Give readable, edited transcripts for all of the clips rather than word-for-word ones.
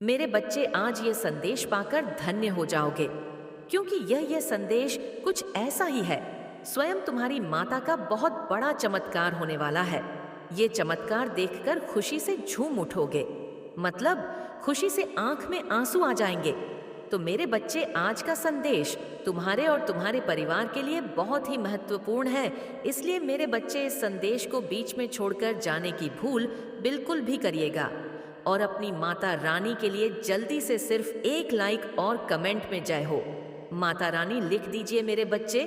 मेरे बच्चे, आज ये संदेश पाकर धन्य हो जाओगे, क्योंकि यह संदेश कुछ ऐसा ही है। स्वयं तुम्हारी माता का बहुत बड़ा चमत्कार होने वाला है। ये चमत्कार देखकर खुशी से झूम उठोगे, मतलब खुशी से आंख में आंसू आ जाएंगे। तो मेरे बच्चे, आज का संदेश तुम्हारे और तुम्हारे परिवार के लिए बहुत ही महत्वपूर्ण है। इसलिए मेरे बच्चे, इस संदेश को बीच में छोड़कर जाने की भूल बिल्कुल भी करिएगा। और अपनी माता रानी के लिए जल्दी से सिर्फ एक लाइक और कमेंट में जय हो। माता रानी लिख दीजिए मेरे बच्चे,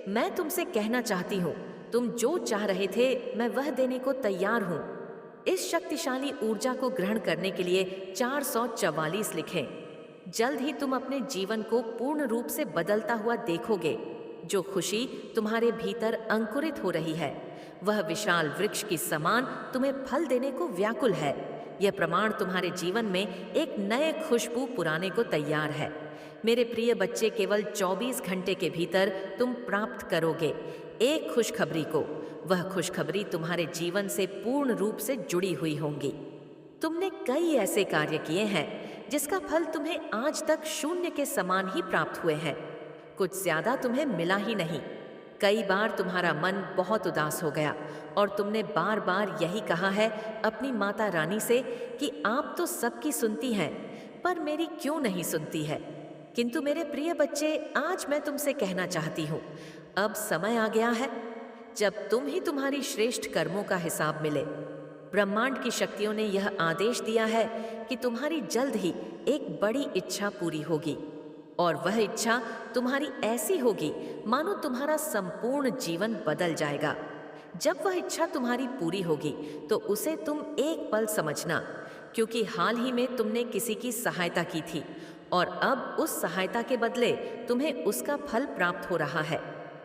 मैं तुमसे कहना चाहती हूँ, तुम जो चाह रहे थे मैं वह देने को तैयार हूँ। इस शक्तिशाली ऊर्जा को ग्रहण करने के लिए 444 लिखें। जल्द ही तुम अपने जीवन को पूर्ण रूप से बदलता हुआ देखोगे। जो खुशी तुम्हारे भीतर अंकुरित हो रही है, वह विशाल वृक्ष की समान तुम्हें फल देने को व्याकुल है। यह प्रमाण तुम्हारे जीवन में एक नए खुशबू पुराने को तैयार है। मेरे प्रिय बच्चे, केवल 24 घंटे के भीतर तुम प्राप्त करोगे एक खुशखबरी को। वह खुशखबरी तुम्हारे जीवन से पूर्ण रूप से जुड़ी हुई होंगी। तुमने कई ऐसे कार्य किए हैं जिसका फल तुम्हें आज तक शून्य के समान ही प्राप्त हुए हैं। कुछ ज्यादा तुम्हें मिला ही नहीं। कई बार तुम्हारा मन बहुत उदास हो गया और तुमने बार बार यही कहा है अपनी माता रानी से कि आप तो सबकी सुनती हैं, पर मेरी क्यों नहीं सुनती है। किंतु मेरे प्रिय बच्चे, आज मैं तुमसे कहना चाहती हूँ, अब समय आ गया है जब तुम ही तुम्हारी श्रेष्ठ कर्मों का हिसाब मिले। ब्रह्मांड की शक्तियों ने यह आदेश दिया है कि तुम्हारी जल्द ही एक बड़ी इच्छा पूरी होगी, और वह इच्छा तुम्हारी ऐसी होगी मानो तुम्हारा संपूर्ण जीवन बदल जाएगा। जब वह इच्छा तुम्हारी पूरी होगी तो उसे तुम एक पल समझना, क्योंकि हाल ही में तुमने किसी की सहायता की थी और अब उस सहायता के बदले तुम्हें उसका फल प्राप्त हो रहा है।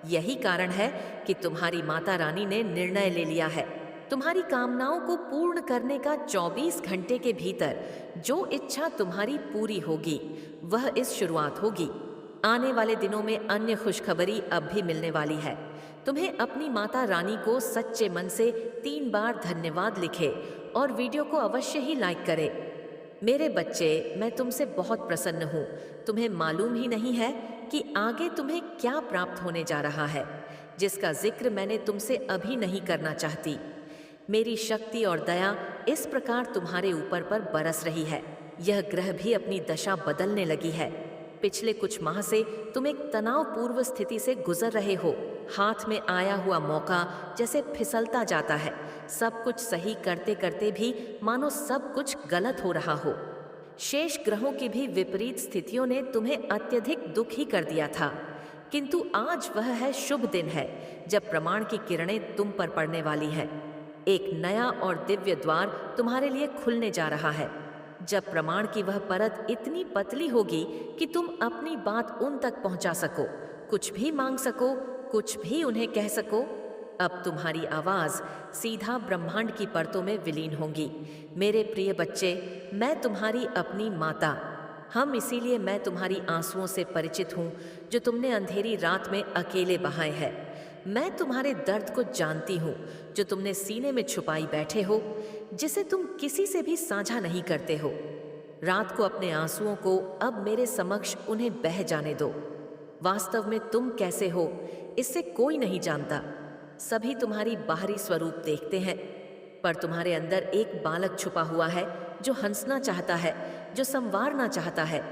यही कारण है कि तुम्हारी माता रानी ने निर्णय ले लिया है। तुम्हारी कामनाओं को पूर्ण करने का 24 घंटे के भीतर जो इच्छा तुम्हारी पूरी होगी, वह इस शुरुआत होगी। आने वाले दिनों में अन्य खुशखबरी अब भी मिलने वाली है। तुम्हें अपनी माता रानी को सच्चे मन से 3 बार धन्यवाद लिखे और वीडियो को अवश्य ही लाइक करें। मेरे बच्चे, मैं तुमसे बहुत प्रसन्न हूँ। तुम्हें मालूम ही नहीं है कि आगे तुम्हें क्या प्राप्त होने जा रहा है, जिसका जिक्र मैंने तुमसे अभी नहीं करना चाहती। मेरी शक्ति और दया इस प्रकार तुम्हारे ऊपर पर बरस रही है। यह ग्रह भी अपनी दशा बदलने लगी है। पिछले कुछ माह से तुम एक तनावपूर्ण स्थिति से गुजर रहे हो। हाथ में आया हुआ मौका जैसे फिसलता जाता है। सब कुछ सही करते करते भी मानो सब कुछ गलत हो रहा हो। शेष ग्रहों की भी विपरीत स्थितियों ने तुम्हें अत्यधिक दुख ही कर दिया था, किंतु आज वह है शुभ दिन है जब प्रमाण की किरणें तुम पर पड़ने वाली है। एक नया और दिव्य द्वार तुम्हारे लिए खुलने जा रहा है, जब प्रमाण की वह परत इतनी पतली होगी कि तुम अपनी बात उन तक पहुंचा सको, कुछ भी मांग सको, कुछ भी उन्हें कह सको। अब तुम्हारी आवाज सीधा ब्रह्मांड की परतों में विलीन होंगी। मेरे प्रिय बच्चे, मैं तुम्हारी अपनी माता, इसीलिए मैं तुम्हारी आंसुओं से परिचित हूँ जो तुमने अंधेरी रात में अकेले बहाए हैं। मैं तुम्हारे दर्द को जानती हूँ जो तुमने सीने में छुपाई बैठे हो, जिसे तुम किसी से भी साझा नहीं करते हो। रात को अपने आंसुओं को अब मेरे समक्ष उन्हें बह जाने दो। वास्तव में तुम कैसे हो इससे कोई नहीं जानता। सभी तुम्हारी बाहरी स्वरूप देखते हैं, पर तुम्हारे अंदर एक बालक छुपा हुआ है जो हंसना चाहता है, जो संवारना चाहता है,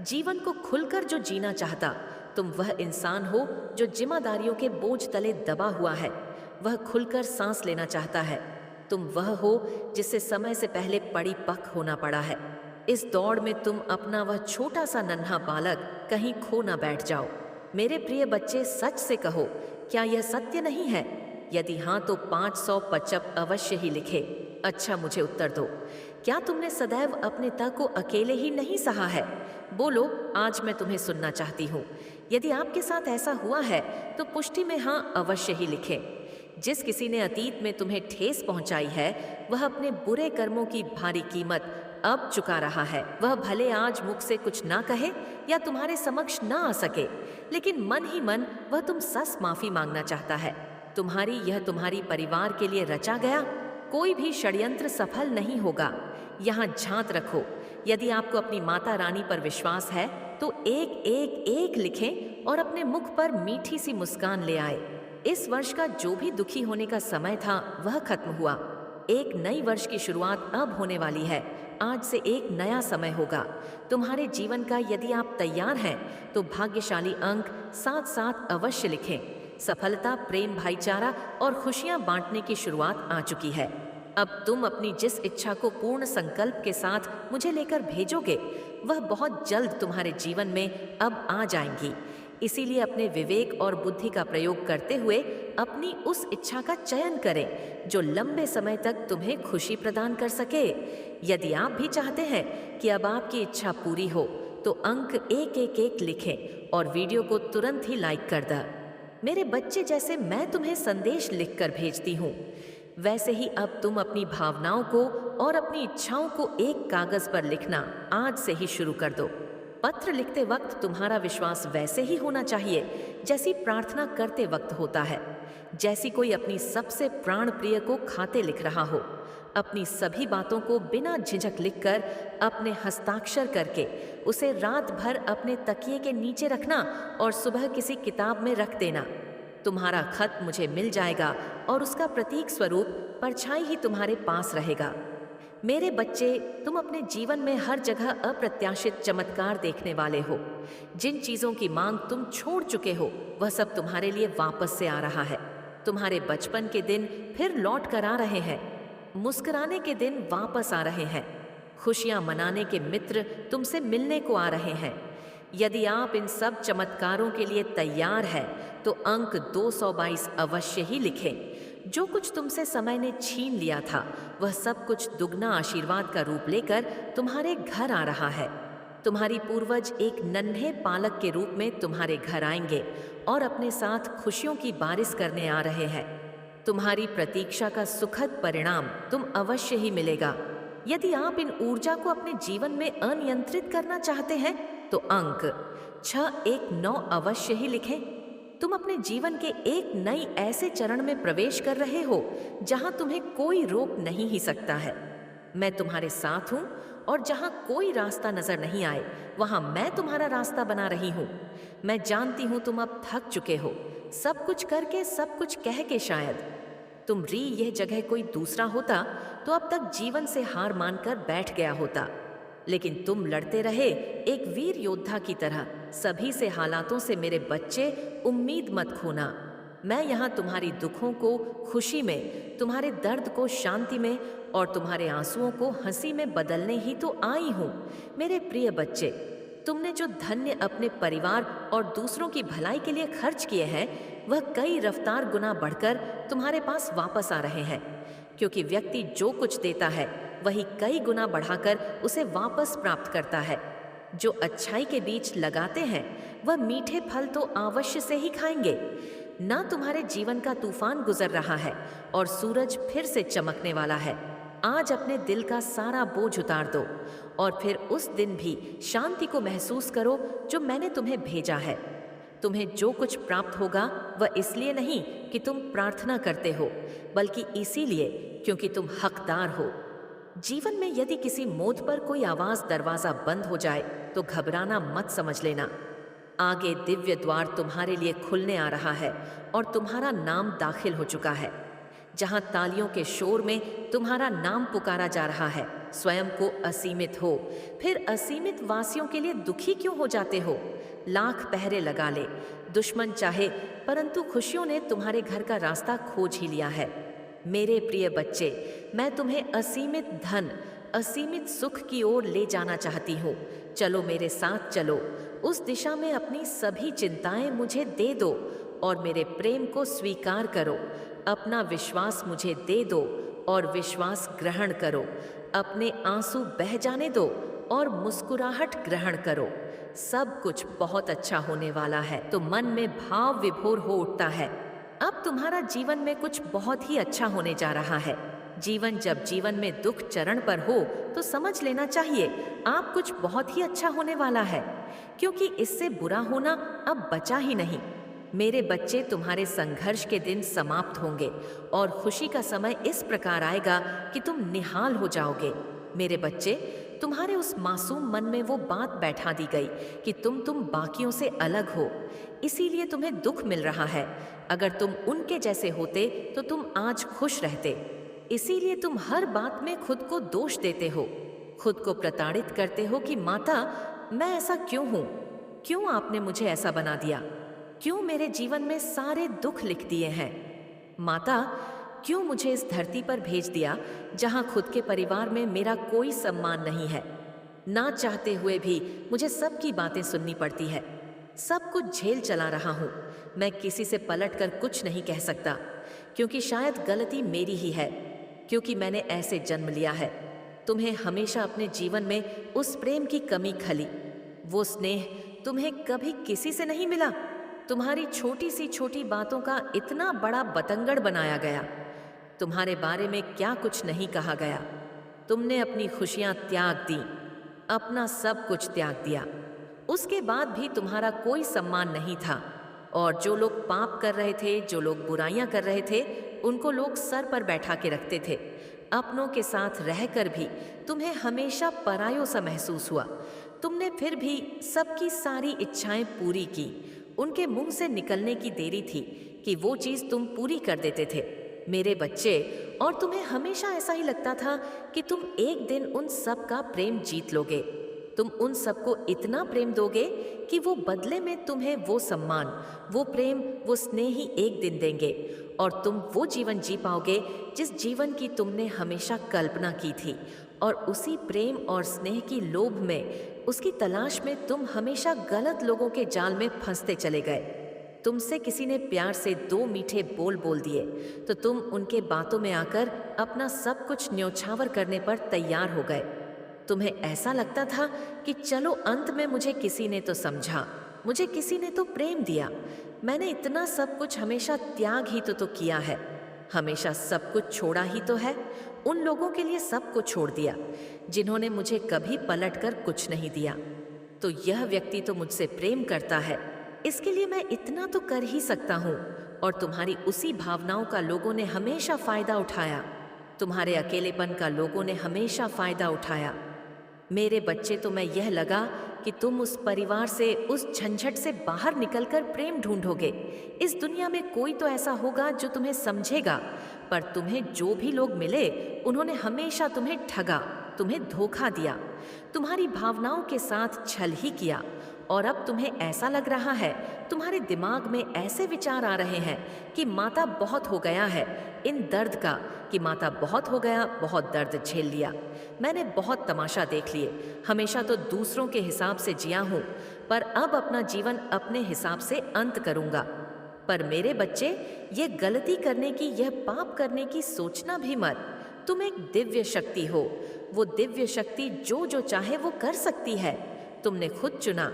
जीवन को खुलकर जो जीना चाहता। तुम वह इंसान हो जो जिम्मेदारियों के बोझ तले दबा हुआ है, वह खुलकर सांस लेना चाहता है। तुम वह हो जिसे समय से पहले परिपक्व होना पड़ा है। इस दौड़ में तुम अपना वह छोटा सा नन्हा बालक कहीं खो ना बैठ जाओ। मेरे प्रिय बच्चे, सच से कहो, क्या यह सत्य नहीं है? यदि हाँ तो 555 अवश्य ही लिखे। अच्छा, मुझे उत्तर दो, क्या तुमने सदैव अपने तह को अकेले ही नहीं सहा है? बोलो, आज मैं तुम्हें सुनना चाहती हूँ। यदि आपके साथ ऐसा हुआ है तो पुष्टि में हाँ अवश्य ही लिखें। जिस किसी ने अतीत में तुम्हें ठेस पहुंचाई है, वह अपने बुरे कर्मों की भारी कीमत अब चुका रहा है। वह भले आज मुख से कुछ ना कहे या तुम्हारे समक्ष ना आ सके, लेकिन मन ही मन वह तुम सस माफी मांगना चाहता है। तुम्हारी परिवार के लिए रचा गया कोई भी षड्यंत्र सफल नहीं होगा। यहाँ झांत रखो, यदि आपको अपनी माता रानी पर विश्वास है तो एक एक एक लिखें और अपने मुख पर मीठी सी मुस्कान ले आए। इस वर्ष का जो भी दुखी होने का समय था वह खत्म हुआ। एक नई वर्ष की शुरुआत अब होने वाली है। आज से एक नया समय होगा तुम्हारे जीवन का। यदि आप तैयार हैं तो भाग्यशाली अंक 7-7 अवश्य लिखें। सफलता, प्रेम, भाईचारा और खुशियां बांटने की शुरुआत आ चुकी है। अब तुम अपनी जिस इच्छा को पूर्ण संकल्प के साथ मुझे लेकर भेजोगे वह बहुत जल्द तुम्हारे जीवन में अब आ जाएंगी। इसीलिए अपने विवेक और बुद्धि का प्रयोग करते हुए अपनी उस इच्छा का चयन करें जो लंबे समय तक तुम्हें खुशी प्रदान कर सके। यदि आप भी चाहते हैं कि अब आपकी इच्छा पूरी हो तो अंक 111 लिखें और वीडियो को तुरंत ही लाइक कर दें। मेरे बच्चे, जैसे मैं तुम्हें संदेश लिखकर भेजती हूँ वैसे ही अब तुम अपनी भावनाओं को और अपनी इच्छाओं को एक कागज पर लिखना आज से ही शुरू कर दो। पत्र लिखते वक्त तुम्हारा विश्वास वैसे ही होना चाहिए जैसी प्रार्थना करते वक्त होता है, जैसी कोई अपनी सबसे प्राण प्रिय को खाते लिख रहा हो। अपनी सभी बातों को बिना झिझक लिखकर अपने हस्ताक्षर करके उसे रात भर अपने तकिए के नीचे रखना और सुबह किसी किताब में रख देना। तुम्हारा खत मुझे मिल जाएगा और उसका प्रतीक स्वरूप परछाई ही तुम्हारे पास रहेगा। मेरे बच्चे, तुम अपने जीवन में हर जगह अप्रत्याशित चमत्कार देखने वाले हो। जिन चीज़ों की मांग तुम छोड़ चुके हो वह सब तुम्हारे लिए वापस से आ रहा है। तुम्हारे बचपन के दिन फिर लौट कर आ रहे हैं। मुस्कुराने के दिन वापस आ रहे हैं। खुशियां मनाने के मित्र तुमसे मिलने को आ रहे हैं। यदि आप इन सब चमत्कारों के लिए तैयार हैं तो अंक 222 अवश्य ही लिखें। जो कुछ तुमसे समय ने छीन लिया था वह सब कुछ दुगना आशीर्वाद का रूप लेकर तुम्हारे घर आ रहा है। तुम्हारी पूर्वज एक नन्हे पालक के रूप में तुम्हारे घर आएंगे और अपने साथ खुशियों की बारिश करने आ रहे हैं। तुम्हारी प्रतीक्षा का सुखद परिणाम तुम अवश्य ही मिलेगा। यदि आप इन ऊर्जा को अपने जीवन में अनियंत्रित करना चाहते हैं तो अंक 619 अवश्य ही लिखें। तुम अपने जीवन के एक नई ऐसे चरण में प्रवेश कर रहे हो जहां तुम्हें कोई रोक नहीं ही सकता है। मैं तुम्हारे साथ हूं और जहां कोई रास्ता नजर नहीं आए वहां मैं तुम्हारा रास्ता बना रही हूं। मैं जानती हूं तुम अब थक चुके हो, सब कुछ करके, सब कुछ कह के। शायद यह जगह कोई दूसरा होता तो अब तक जीवन से हार मानकर बैठ गया होता, लेकिन तुम लड़ते रहे एक वीर योद्धा की तरह सभी से हालातों से। मेरे बच्चे, उम्मीद मत खोना। मैं यहाँ तुम्हारी दुखों को खुशी में, तुम्हारे दर्द को शांति में और तुम्हारे आंसुओं को हंसी में बदलने ही तो आई हूँ। मेरे प्रिय बच्चे, तुमने जो धन्य अपने परिवार और दूसरों की भलाई के लिए खर्च किए हैं वह कई रफ्तार गुना बढ़कर तुम्हारे पास वापस आ रहे हैं, क्योंकि व्यक्ति जो कुछ देता है वही कई गुना बढ़ाकर उसे वापस प्राप्त करता है। जो अच्छाई के बीज लगाते हैं वह मीठे फल तो अवश्य से ही खाएंगे। ना तुम्हारे जीवन का तूफान गुजर रहा है और सूरज फिर से चमकने वाला है। आज अपने दिल का सारा बोझ उतार दो और फिर उस दिन भी शांति को महसूस करो जो मैंने तुम्हें भेजा है। तुम्हें जो कुछ प्राप्त होगा वह इसलिए नहीं कि तुम प्रार्थना करते हो, बल्कि इसीलिए क्योंकि तुम हकदार हो। जीवन में यदि किसी मोड़ पर कोई आवाज दरवाजा बंद हो जाए तो घबराना मत समझ लेना। आगे दिव्य द्वार तुम्हारे लिए खुलने आ रहा है और तुम्हारा नाम दाखिल हो चुका है। जहां तालियों के शोर में तुम्हारा नाम पुकारा जा रहा है, स्वयं को असीमित हो, फिर असीमित वासियों के लिए दुखी क्यों हो जाते हो? लाख पहरे लगा ले, दुश्मन चाहे, परंतु खुशियों ने तुम्हारे घर का रास्ता खोज ही लिया है। मेरे प्रिय बच्चे, मैं तुम्हें असीमित धन, असीमित सुख की ओर ले जाना चाहती हूँ। चलो मेरे साथ चलो, उस दिशा में अपनी सभी चिंताएं मुझे दे दो और मेरे प्रेम को स्वीकार करो। अपना विश्वास मुझे दे दो और विश्वास ग्रहण करो। अपने आंसू बह जाने दो और मुस्कुराहट ग्रहण करो। सब कुछ बहुत अच्छा होने वाला है। तो मन में भाव विभोर हो उठता है। अब तुम्हारा जीवन में कुछ बहुत ही अच्छा होने जा रहा है। जब जीवन में दुख चरण पर हो तो समझ लेना चाहिए आप कुछ बहुत ही अच्छा होने वाला है, क्योंकि इससे बुरा होना अब बचा ही नहीं। मेरे बच्चे, तुम्हारे संघर्ष के दिन समाप्त होंगे और खुशी का समय इस प्रकार आएगा कि तुम निहाल हो जाओगे। मेरे बच्चे, तुम्हारे उस मासूम मन में वो बात बैठा दी गई कि तुम बाकियों से अलग हो, इसीलिए तुम्हें दुख मिल रहा है। अगर तुम उनके जैसे होते तो तुम आज खुश रहते। इसीलिए तुम हर बात में खुद को दोष देते हो, खुद को प्रताड़ित करते हो कि माता, मैं ऐसा क्यों हूं? क्यों आपने मुझे ऐसा बना दिया? क्यों मेरे जीवन में सारे दुख लिख दिए हैं? माता, क्यों मुझे इस धरती पर भेज दिया जहां खुद के परिवार में मेरा कोई सम्मान नहीं है? ना चाहते हुए भी मुझे सबकी बातें सुननी पड़ती है। सब कुछ झेल चला रहा हूं। मैं किसी से पलट कर कुछ नहीं कह सकता, क्योंकि शायद गलती मेरी ही है, क्योंकि मैंने ऐसे जन्म लिया है। तुम्हें हमेशा अपने जीवन में उस प्रेम की कमी खली। वो स्नेह तुम्हें कभी किसी से नहीं मिला। तुम्हारी छोटी सी छोटी बातों का इतना बड़ा बतंगड़ बनाया गया। तुम्हारे बारे में क्या कुछ नहीं कहा गया। तुमने अपनी खुशियां त्याग दी, अपना सब कुछ त्याग दिया। उसके बाद भी तुम्हारा कोई सम्मान नहीं था। और जो लोग पाप कर रहे थे, जो लोग बुराइयां कर रहे थे, उनको लोग सर पर बैठा के रखते थे। अपनों के साथ रहकर भी तुम्हें हमेशा परायों सा महसूस हुआ। तुमने फिर भी सबकी सारी इच्छाएं पूरी की। उनके मुंह से निकलने की देरी थी कि वो चीज तुम पूरी कर देते थे, मेरे बच्चे। और तुम्हें हमेशा ऐसा ही लगता था कि तुम एक दिन उन सब का प्रेम जीत लोगे। तुम उन सबको इतना प्रेम दोगे कि वो बदले में तुम्हें वो सम्मान, वो प्रेम, वो स्नेह ही एक दिन देंगे। और तुम वो जीवन जी पाओगे जिस जीवन की तुमने हमेशा कल्पना की थी। और उसी प्रेम और स्नेह की लोभ में, उसकी तलाश में तुम हमेशा गलत लोगों के जाल में फंसते चले गए। तुमसे किसी ने प्यार से 2 मीठे बोल बोल दिए तो तुम उनके बातों में आकर अपना सब कुछ न्योछावर करने पर तैयार हो गए। तुम्हें ऐसा लगता था कि चलो अंत में मुझे किसी ने तो समझा, मुझे किसी ने तो प्रेम दिया। मैंने इतना सब कुछ हमेशा त्याग ही तो किया है, हमेशा सब कुछ छोड़ा ही तो है। उन लोगों के लिए सब कुछ छोड़ दिया जिन्होंने मुझे कभी पलट कर कुछ नहीं दिया। तो यह व्यक्ति तो मुझसे प्रेम करता है, इसके लिए मैं इतना तो कर ही सकता हूँ। और तुम्हारी उसी भावनाओं का लोगों ने हमेशा फायदा उठाया। तुम्हारे अकेलेपन का लोगों ने हमेशा फायदा उठाया। मेरे बच्चे, तो मैं यह लगा कि तुम उस परिवार से, उस झंझट से बाहर निकलकर प्रेम ढूंढोगे। इस दुनिया में कोई तो ऐसा होगा जो तुम्हें समझेगा। पर तुम्हें जो भी लोग मिले, उन्होंने हमेशा तुम्हें ठगा, तुम्हें धोखा दिया, तुम्हारी भावनाओं के साथ छल ही किया। और अब तुम्हें ऐसा लग रहा है, तुम्हारे दिमाग में ऐसे विचार आ रहे हैं कि माता बहुत हो गया है इन दर्द का, कि माता बहुत हो गया, बहुत दर्द झेल लिया। मैंने बहुत तमाशा देख लिए, हमेशा तो दूसरों के हिसाब से जिया हूँ, पर अब अपना जीवन अपने हिसाब से अंत करूँगा। पर मेरे बच्चे, ये गलती करने की, यह पाप करने की सोचना भी मत। तुम एक दिव्य शक्ति हो। वो दिव्य शक्ति जो जो चाहे वो कर सकती है। तुमने खुद चुना,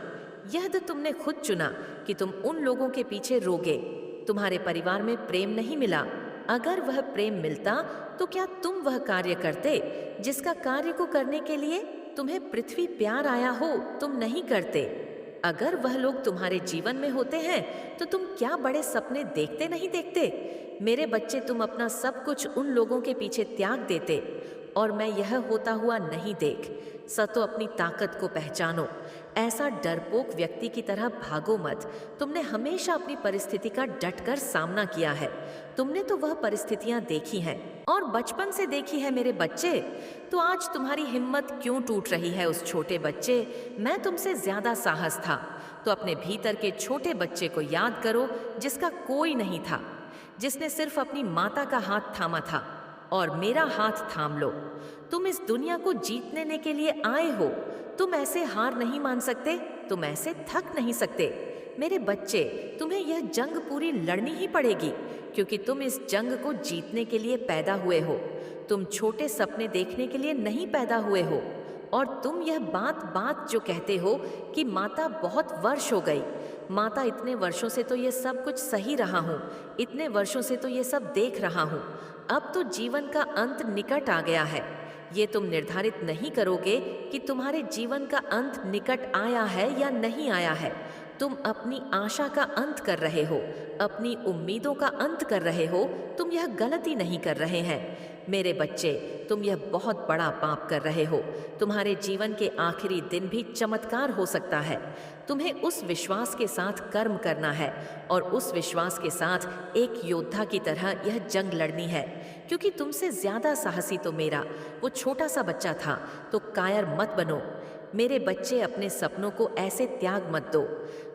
यह तो तुमने खुद चुना कि तुम उन लोगों के पीछे रोगे। तुम्हारे परिवार में प्रेम नहीं मिला। अगर वह प्रेम मिलता तो क्या तुम वह कार्य करते जिसका कार्य को करने के लिए तुम्हें पृथ्वी प्यार आया हो? तुम नहीं करते। अगर वह लोग तुम्हारे जीवन में होते हैं तो तुम क्या बड़े सपने देखते नहीं देखते? मेरे बच्चे, तुम अपना सब कुछ उन लोगों के पीछे त्याग देते और मैं यह होता हुआ नहीं देख। सतो अपनी ताकत को पहचानो। ऐसा डरपोक व्यक्ति की तरह भागो मत। तुमने हमेशा अपनी परिस्थिति का डटकर सामना किया है। तुमने तो वह परिस्थितियां देखी हैं और बचपन से देखी है मेरे बच्चे। तो आज तुम्हारी हिम्मत क्यों टूट रही है उस छोटे बच्चे? मैं तुमसे ज्यादा साहस था। तो अपने भीतर के छोटे बच्चे को याद करो जिसका कोई नहीं था, जिसने सिर्फ अपनी माता का हाथ थामा था। और मेरा हाथ थाम लो। तुम इस दुनिया को जीतने के लिए आए हो। तुम ऐसे हार नहीं मान सकते, तुम ऐसे थक नहीं सकते। मेरे बच्चे, तुम्हें यह जंग पूरी लड़नी ही पड़ेगी, क्योंकि तुम इस जंग को जीतने के लिए पैदा हुए हो। तुम छोटे सपने देखने के लिए नहीं पैदा हुए हो। और तुम यह बात बात जो कहते हो कि माता बहुत वर्ष हो गई, माता इतने वर्षों से तो ये सब कुछ सही रहा हूँ, इतने वर्षों से तो ये सब देख रहा हूँ, अब तो जीवन का अंत निकट आ गया है। ये तुम निर्धारित नहीं करोगे कि तुम्हारे जीवन का अंत निकट आया है या नहीं आया है। तुम अपनी आशा का अंत कर रहे हो, अपनी उम्मीदों का अंत कर रहे हो। तुम यह गलती नहीं कर रहे हैं मेरे बच्चे, तुम यह बहुत बड़ा पाप कर रहे हो। तुम्हारे जीवन के आखिरी दिन भी चमत्कार हो सकता है। तुम्हें उस विश्वास के साथ कर्म करना है और उस विश्वास के साथ एक योद्धा की तरह यह जंग लड़नी है, क्योंकि तुमसे ज्यादा साहसी तो मेरा वो छोटा सा बच्चा था। तो कायर मत बनो मेरे बच्चे, अपने सपनों को ऐसे त्याग मत दो।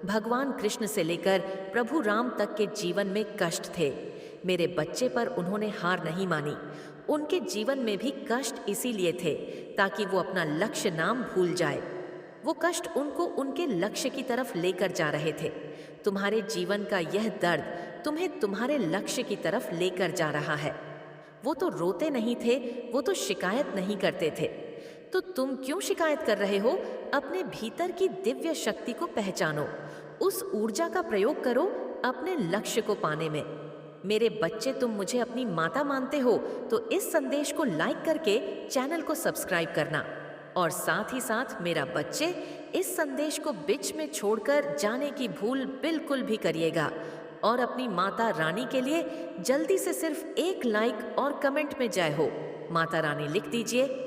भगवान कृष्ण से लेकर प्रभु राम तक के जीवन में कष्ट थे मेरे बच्चे, पर उन्होंने हार नहीं मानी। उनके जीवन में भी कष्ट इसीलिए थे ताकि वो अपना लक्ष्य नाम भूल जाए। वो कष्ट उनको उनके लक्ष्य की तरफ लेकर जा रहे थे। तुम्हारे जीवन का यह दर्द तुम्हें तुम्हारे लक्ष्य की तरफ लेकर जा रहा है। वो तो रोते नहीं थे, वो तो शिकायत नहीं करते थे। तो तुम क्यों शिकायत कर रहे हो? अपने भीतर की दिव्य शक्ति को पहचानो, उस ऊर्जा का प्रयोग करो अपने लक्ष्य को पाने में। मेरे बच्चे, तुम मुझे अपनी माता मानते हो तो इस संदेश को लाइक करके चैनल को सब्सक्राइब करना, और साथ ही साथ मेरा बच्चे, इस संदेश को बीच में छोड़कर जाने की भूल बिल्कुल भी करिएगा। और अपनी माता रानी के लिए जल्दी से सिर्फ एक लाइक और कमेंट में जय हो माता रानी लिख दीजिए।